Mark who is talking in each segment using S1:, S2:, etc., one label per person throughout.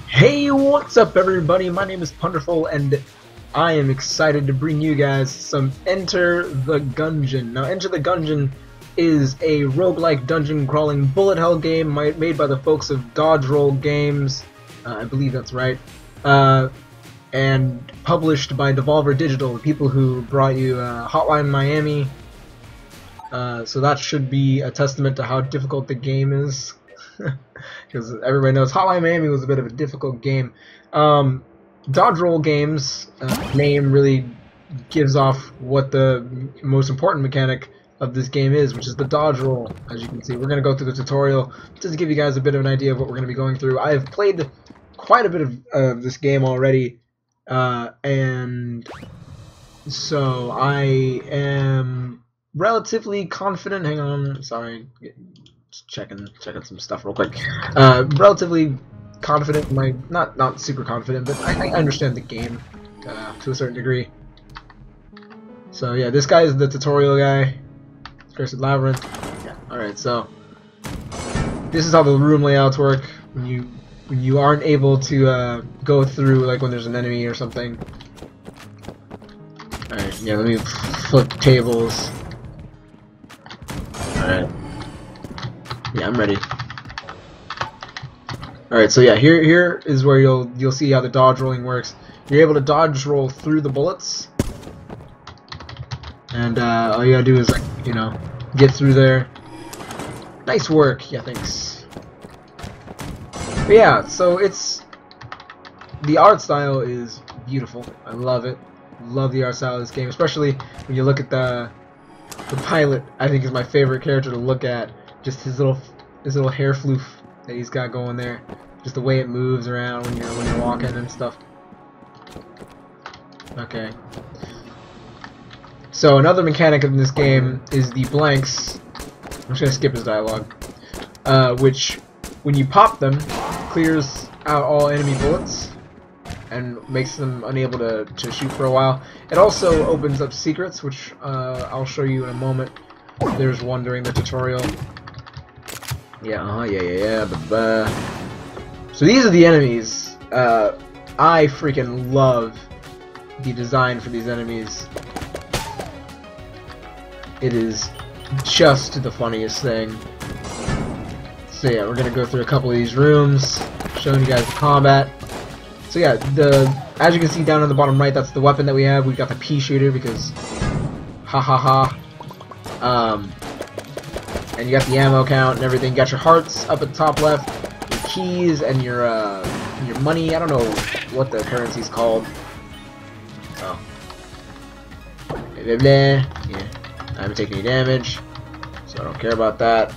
S1: Hey, what's up everybody? My name is Punderful and I am excited to bring you guys some Enter the Gungeon. Now, Enter the Gungeon is a roguelike dungeon crawling bullet hell game made by the folks of Dodge Roll Games, I believe that's right, and published by Devolver Digital, the people who brought you Hotline Miami. So that should be a testament to how difficult the game is. Because everybody knows Hotline Miami was a bit of a difficult game. Dodge Roll Games name really gives off what the most important mechanic of this game is, which is the dodge roll. As you can see, we're going to go through the tutorial just to give you guys a bit of an idea of what we're going to be going through. I have played quite a bit of this game already, and so I am relatively confident. Hang on, sorry. Checking some stuff real quick. Relatively confident. Not super confident, but I understand the game to a certain degree. So yeah, this guy is the tutorial guy. Cursed Labyrinth. Yeah. All right. So this is how the room layouts work when you aren't able to go through, like when there's an enemy or something. All right. Yeah. Let me flip tables. All right. Yeah, I'm ready. Alright, so yeah, here is where you'll see how the dodge rolling works. You're able to dodge roll through the bullets, and all you gotta do is, like, you know, get through there. Nice work, yeah, thanks. But yeah, so the art style is beautiful. I love it. Love the art style of this game, especially when you look at the pilot. I think is my favorite character to look at. Just his little hair floof that he's got going there. Just the way it moves around when you're walking and stuff. Okay. So another mechanic in this game is the blanks. I'm just gonna skip his dialogue. Which, when you pop them, clears out all enemy bullets and makes them unable to shoot for a while. It also opens up secrets, which I'll show you in a moment. There's one during the tutorial. Yeah, yeah. So these are the enemies. I freaking love the design for these enemies. It is just the funniest thing. So yeah, we're gonna go through a couple of these rooms, showing you guys the combat. So yeah, as you can see down in the bottom right, that's the weapon that we have. We've got the pea shooter because, ha ha ha. And you got the ammo count and everything. You got your hearts up at the top left, your keys, and your money. I don't know what the currency's called. Oh. Blah, blah, blah. Yeah. I haven't taken any damage, so I don't care about that.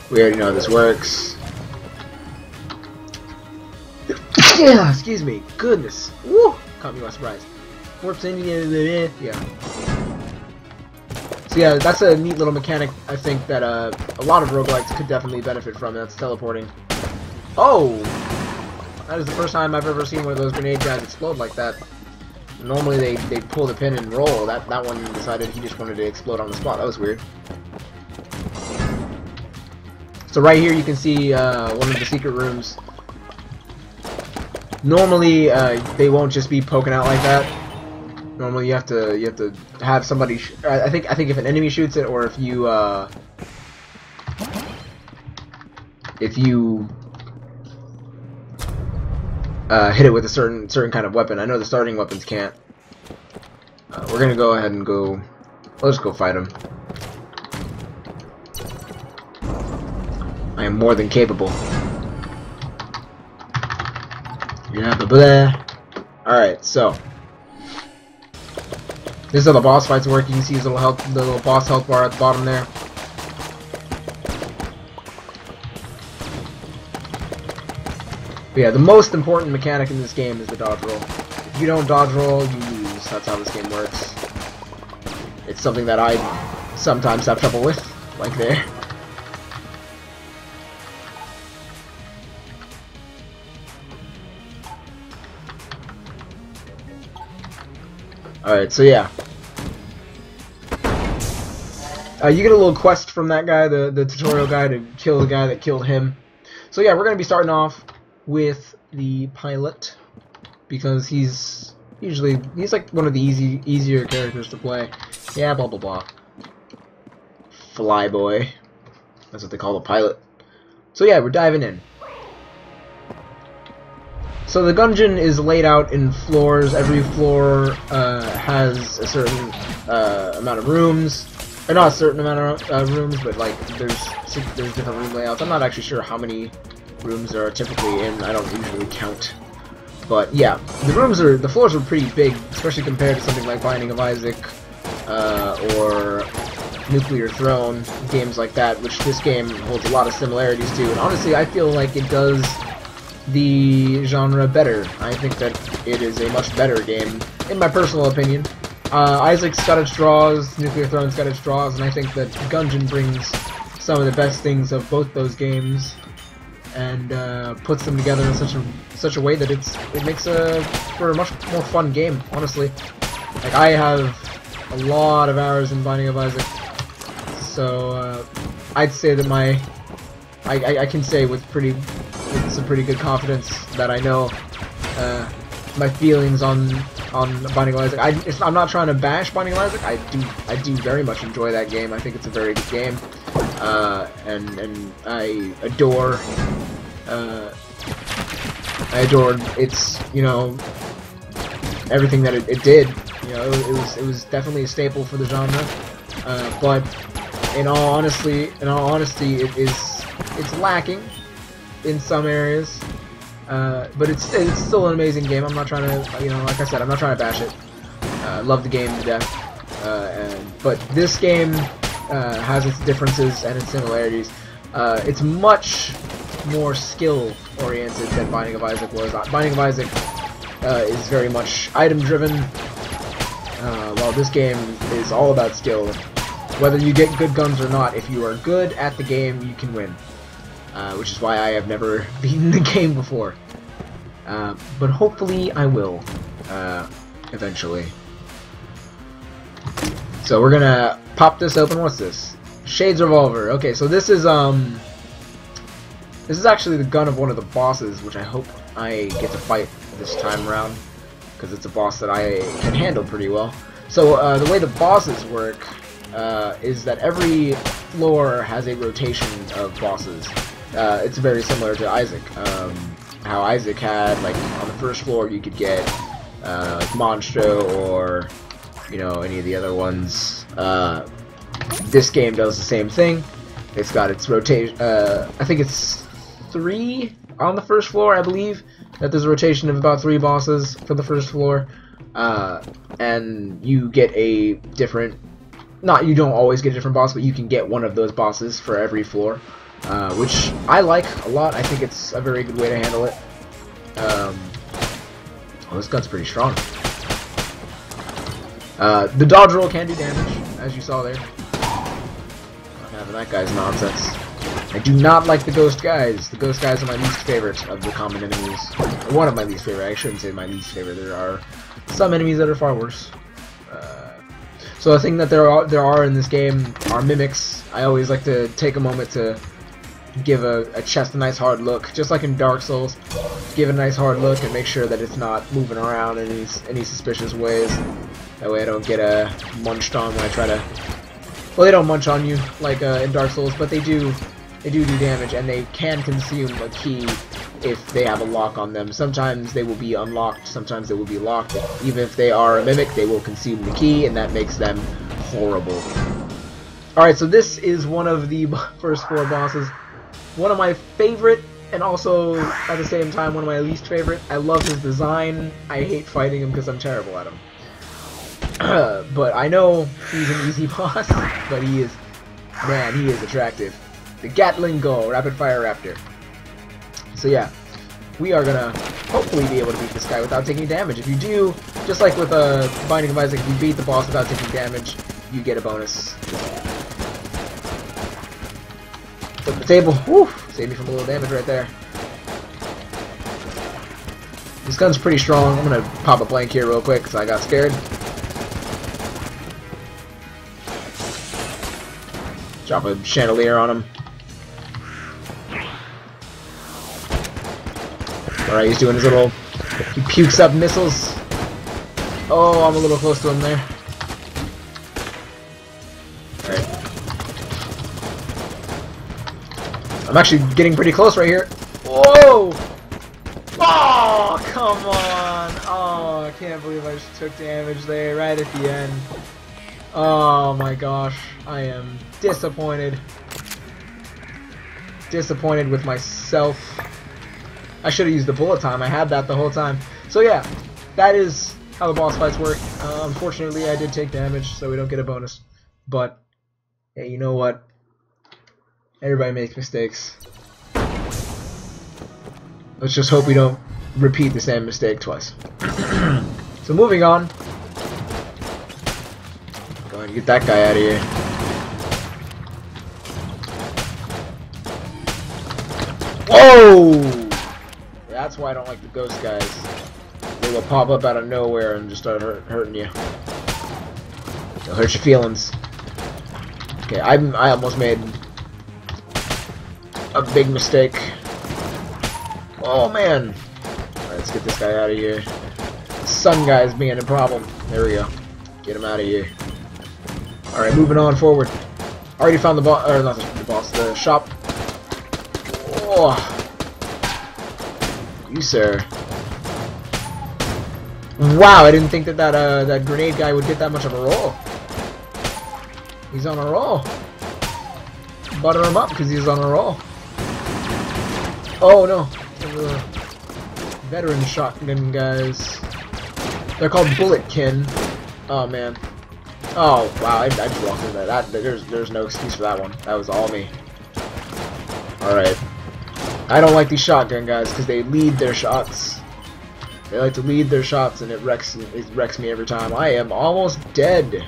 S1: We already know how this works. Yeah, excuse me. Goodness. Woo! Caught me by surprise. Yeah. So yeah, that's a neat little mechanic, I think, that a lot of roguelikes could definitely benefit from. That's teleporting. Oh! That is the first time I've ever seen one of those grenade guys explode like that. Normally they pull the pin and roll. That one decided he just wanted to explode on the spot. That was weird. So right here you can see one of the secret rooms. Normally they won't just be poking out like that. Normally you have to have somebody. I think if an enemy shoots it, or if you hit it with a certain kind of weapon. I know the starting weapons can't. We're gonna go ahead and go. Let's go fight him. I am more than capable. Yeah, blah blah. All right, so. This is how the boss fights work. You can see his little boss health bar at the bottom there. But yeah, the most important mechanic in this game is the dodge roll. If you don't dodge roll, you lose. That's how this game works. It's something that I sometimes have trouble with, like there. Alright, so yeah. You get a little quest from that guy, the tutorial guy, to kill the guy that killed him. So yeah, we're going to be starting off with the pilot, because he's like one of the easier characters to play. Yeah, blah blah blah. Flyboy. That's what they call the pilot. So yeah, we're diving in. So the Gungeon is laid out in floors. Every floor has a certain amount of rooms. Or not a certain amount of rooms, but like there's different room layouts. I'm not actually sure how many rooms there are typically in. I don't usually count. But yeah, the floors are pretty big, especially compared to something like Binding of Isaac or Nuclear Throne, games like that, which this game holds a lot of similarities to. And honestly, I feel like it does the genre better. I think that it is a much better game, in my personal opinion. Isaac's got its draws, Nuclear Throne's got its draws, and I think that Gungeon brings some of the best things of both those games and puts them together in such a way that it makes for a much more fun game, honestly. Like, I have a lot of hours in Binding of Isaac, so I'd say that I can say with some pretty good confidence that I know my feelings on Binding of Isaac. I'm not trying to bash Binding of Isaac. I do very much enjoy that game. I think it's a very good game, and I adore its, you know, everything that it did. You know, it was definitely a staple for the genre. But in all honesty, it's lacking in some areas. But it's still an amazing game. I'm not trying to, you know, like I said, I'm not trying to bash it. I love the game to death. But this game has its differences and its similarities. It's much more skill-oriented than Binding of Isaac was. Binding of Isaac is very much item-driven, while this game is all about skill. Whether you get good guns or not, if you are good at the game, you can win. Which is why I have never beaten the game before. But hopefully I will, eventually. So we're gonna pop this open. What's this? Shades Revolver. Okay, so this is actually the gun of one of the bosses, which I hope I get to fight this time around, because it's a boss that I can handle pretty well. So the way the bosses work is that every floor has a rotation of bosses. It's very similar to Isaac. How Isaac had, like, on the first floor you could get Monstro or, you know, any of the other ones. This game does the same thing. It's got its rotation. I think it's 3 on the first floor, I believe. That there's a rotation of about 3 bosses for the first floor, and you get a different. You don't always get a different boss, but you can get one of those bosses for every floor. Which I like a lot. I think it's a very good way to handle it. Oh, this gun's pretty strong. The dodge roll can do damage, as you saw there. Not having that guy's nonsense. I do not like the ghost guys. The ghost guys are my least favorite of the common enemies. One of my least favorite. I shouldn't say my least favorite. There are some enemies that are far worse. So the thing that there are in this game are mimics. I always like to take a moment to give a chest a nice hard look, just like in Dark Souls. Give it a nice hard look and make sure that it's not moving around in any suspicious ways. That way I don't get munched on when I try to. Well, they don't munch on you like in Dark Souls, but they do damage, and they can consume a key if they have a lock on them. Sometimes they will be unlocked, sometimes they will be locked. Even if they are a mimic, they will consume the key, and that makes them horrible. Alright, so this is one of the first 4 bosses. One of my favorite, and also at the same time one of my least favorite. I love his design. I hate fighting him because I'm terrible at him. But I know he's an easy boss, but he is attractive. The Gatling Gull, Rapid Fire Raptor. So yeah, we are gonna hopefully be able to beat this guy without taking damage. If you do, just like with Binding of Isaac, if you beat the boss without taking damage, you get a bonus. Flip the table. Whew! Saved me from a little damage right there. This gun's pretty strong. I'm gonna pop a blank here real quick because I got scared. Drop a chandelier on him. Alright, he's doing his little... He pukes up missiles. Oh, I'm a little close to him there. Alright. I'm actually getting pretty close right here. Whoa! Oh, come on! Oh, I can't believe I just took damage there right at the end. Oh my gosh, I am disappointed. Disappointed with myself. I should have used the bullet time. I had that the whole time. So yeah, that is how the boss fights work. Unfortunately, I did take damage, so we don't get a bonus. But, hey, you know what? Everybody makes mistakes. Let's just hope we don't repeat the same mistake twice. So moving on. Go ahead and get that guy out of here. Whoa! That's why I don't like the ghost guys. They will pop up out of nowhere and just start hurting you. They'll hurt your feelings. Okay, I almost made a big mistake. Oh man! Alright, let's get this guy out of here. The sun guy's being a problem. There we go. Get him out of here. Alright, moving on forward. Already found the boss, or not the boss, the shop. Oh! You sir. Wow, I didn't think that that grenade guy would get that much of a roll. He's on a roll. Butter him up because he's on a roll. Oh no. Veteran shotgun guys. They're called bulletkin. Oh man. Oh wow, I just walked into that. There's no excuse for that one. That was all me. Alright. I don't like these shotgun guys because they lead their shots. They like to lead their shots and it wrecks me every time. I am almost dead.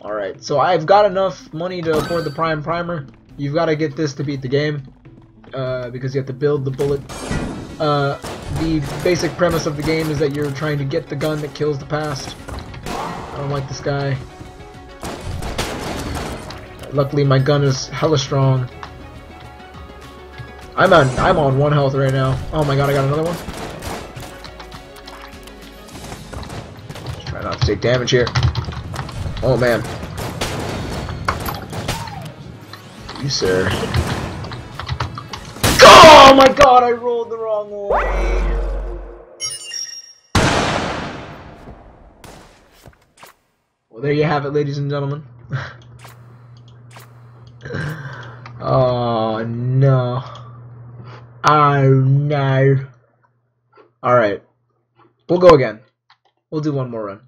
S1: Alright, so I've got enough money to afford the Prime Primer. You've got to get this to beat the game. Because you have to build the bullet. The basic premise of the game is that you're trying to get the gun that kills the past. I don't like this guy. Luckily my gun is hella strong. I'm on 1 health right now. Oh my god, I got another one. Just try not to take damage here. Oh man. You sir. Oh my god, I rolled the wrong way. Well, there you have it, ladies and gentlemen. Oh no. Oh no. Alright. We'll go again. We'll do one more run.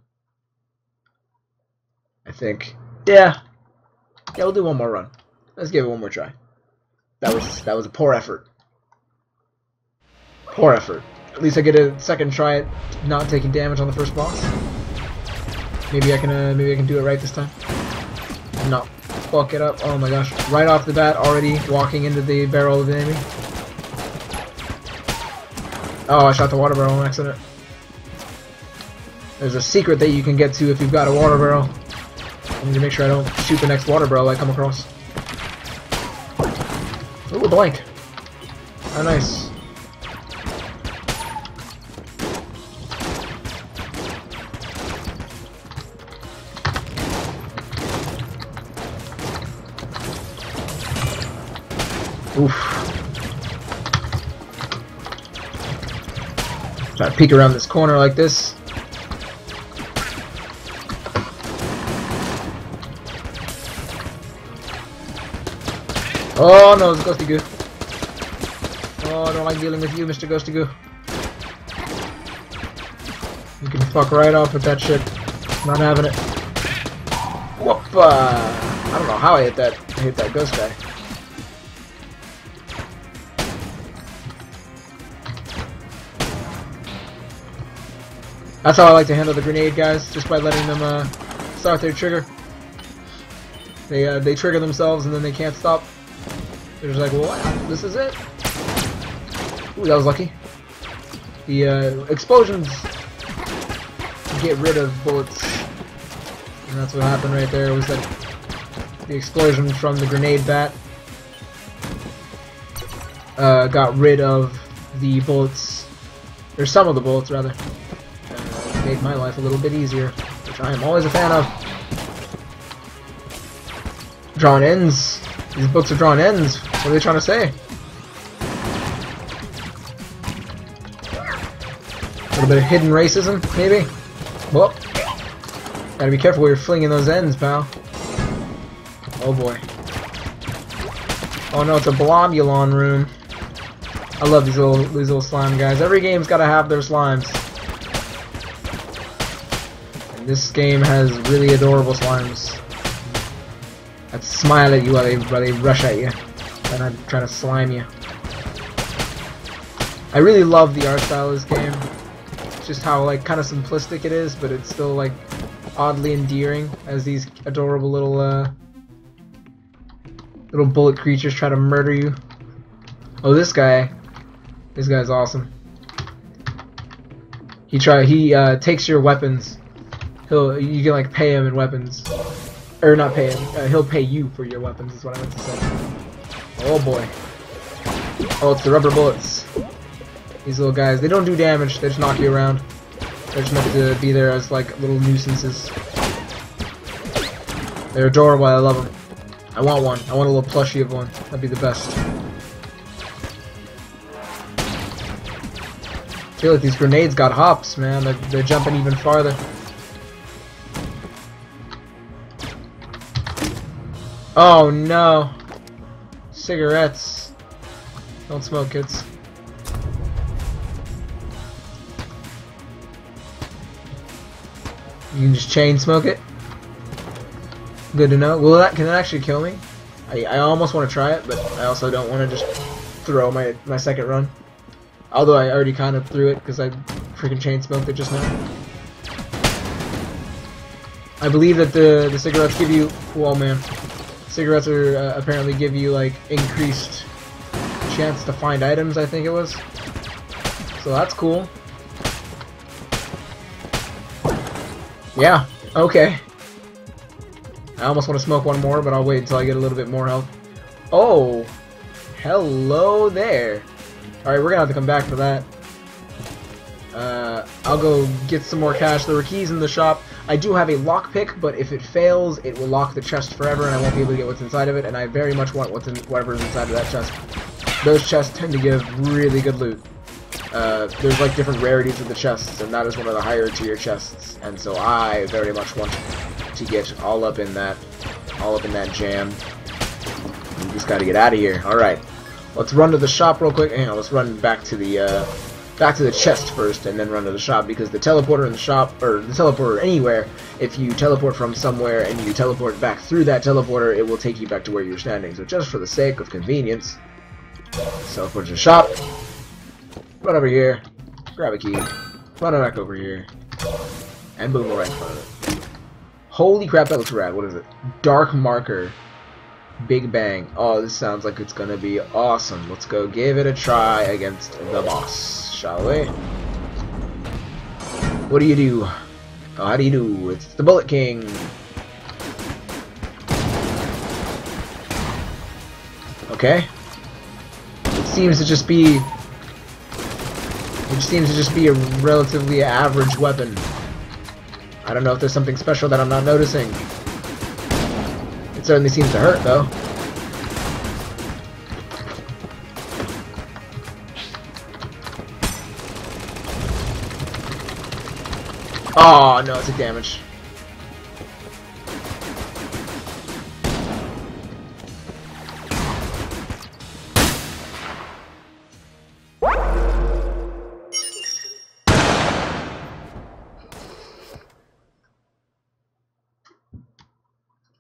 S1: I think. Yeah, we'll do one more run. Let's give it one more try. That was a poor effort. Poor effort. At least I get a second try at not taking damage on the first boss. Maybe I can do it right this time. Not fuck it up. Oh my gosh! Right off the bat, already walking into the barrel of the enemy. Oh, I shot the water barrel on accident. There's a secret that you can get to if you've got a water barrel. I need to make sure I don't shoot the next water barrel I come across. Ooh, a blank. Oh, nice. Oof. Try to peek around this corner like this. Oh no, it's Ghosty Goo. Oh, I don't like dealing with you, Mr. Ghosty Goo. You can fuck right off with that shit. Not having it. Whoop! I don't know how I hit that ghost guy. That's how I like to handle the grenade guys, just by letting them start their trigger. They trigger themselves and then they can't stop. They're just like, well, what? This is it? Ooh, that was lucky. The explosions get rid of bullets. And that's what happened right there, was that the explosion from the grenade bat got rid of the bullets, or some of the bullets rather. Made my life a little bit easier, which I am always a fan of. Drawn ends. These books are drawn ends. What are they trying to say? A little bit of hidden racism, maybe? Whoop. Gotta be careful where you're flinging those ends, pal. Oh boy. Oh no, it's a Blobulon room. I love these little slime guys. Every game's gotta have their slimes. And this game has really adorable slimes that smile at you while they rush at you and trying to slime you. I really love the art style of this game. It's just how like kind of simplistic it is, but it's still like oddly endearing as these adorable little bullet creatures try to murder you. Oh, this guy's awesome. He takes your weapons. You can like pay him in weapons, or not pay him. He'll pay you for your weapons. Is what I meant to say. Oh boy. Oh, it's the rubber bullets. These little guys, they don't do damage. They just knock you around. They're just meant to be there as like little nuisances. They're adorable. I love them. I want one. I want a little plushie of one. That'd be the best. I feel like these grenades got hops, man. They're jumping even farther. Oh no! Cigarettes. Don't smoke, kids. You can just chain smoke it. Good to know. Can that actually kill me? I almost want to try it, but I also don't want to just throw my second run. Although I already kind of threw it because I freaking chain smoked it just now. I believe that the cigarettes give you. Whoa, man. Cigarettes are apparently give you like increased chance to find items. I think it was. So that's cool. Yeah. Okay. I almost want to smoke one more, but I'll wait until I get a little bit more health. Oh, hello there. Alright, we're gonna have to come back for that. I'll go get some more cash. There were keys in the shop. I do have a lockpick, but if it fails, it will lock the chest forever, and I won't be able to get what's inside of it, and I very much want whatever's inside of that chest. Those chests tend to give really good loot. There's like different rarities of the chests, and that is one of the higher tier chests, and so I very much want to get all up in that jam. We just gotta get out of here. Alright. Let's run to the shop real quick. Hang on, let's run back to the chest first, and then run to the shop, because the teleporter in the shop, or the teleporter anywhere, if you teleport from somewhere and you teleport back through that teleporter, it will take you back to where you're standing. So just for the sake of convenience, teleport to the shop, run over here, grab a key, run back over here, and boom, we're right in front of it. Holy crap, that looks rad. What is it? Dark Marker. Big Bang. Oh, this sounds like it's gonna be awesome. Let's go give it a try against the boss, shall we? What do you do? Oh, how do you do? It's the Bullet King. Okay. It seems to just be a relatively average weapon. I don't know if there's something special that I'm not noticing. It certainly seems to hurt, though. Oh, no, it took damage.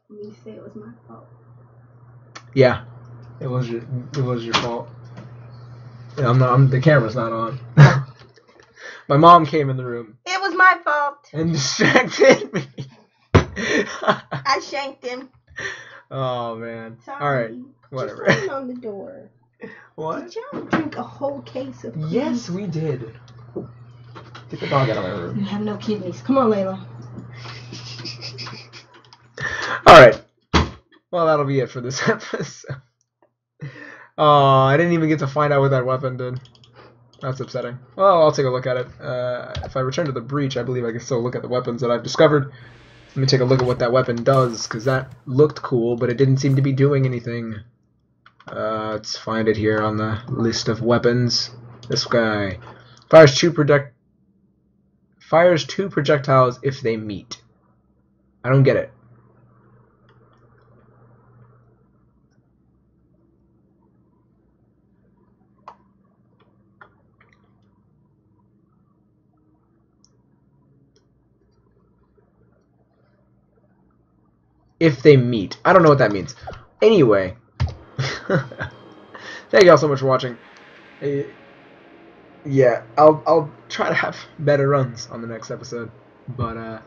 S2: You say it was my fault.
S1: Yeah, it was your fault. Yeah, the camera's not on. My mom came in the room.
S2: It was my fault.
S1: And distracted me.
S2: I shanked him.
S1: Oh man.
S2: Sorry.
S1: All right. Whatever.
S2: Just on the door.
S1: What?
S2: Did y'all drink a whole case of?
S1: Yes, we did. Get the dog out of my room.
S2: You have no kidneys. Come on, Layla.
S1: Alright. Well, that'll be it for this episode. Oh, I didn't even get to find out what that weapon did. That's upsetting. Well, I'll take a look at it. If I return to the breach, I believe I can still look at the weapons that I've discovered. Let me take a look at what that weapon does, because that looked cool, but it didn't seem to be doing anything. Let's find it here on the list of weapons. This guy. Fires two projectiles if they meet. I don't get it. If they meet. I don't know what that means. Anyway. Thank you all so much for watching. Yeah, I'll try to have better runs on the next episode. But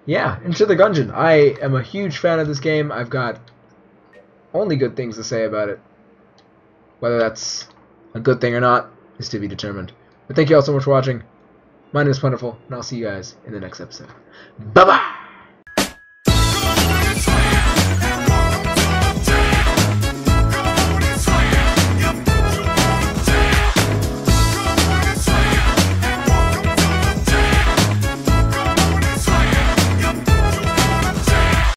S1: yeah, into the Gungeon. I am a huge fan of this game. I've got only good things to say about it. Whether that's a good thing or not is to be determined. But thank you all so much for watching. My name is Punderful, and I'll see you guys in the next episode. Bye-bye!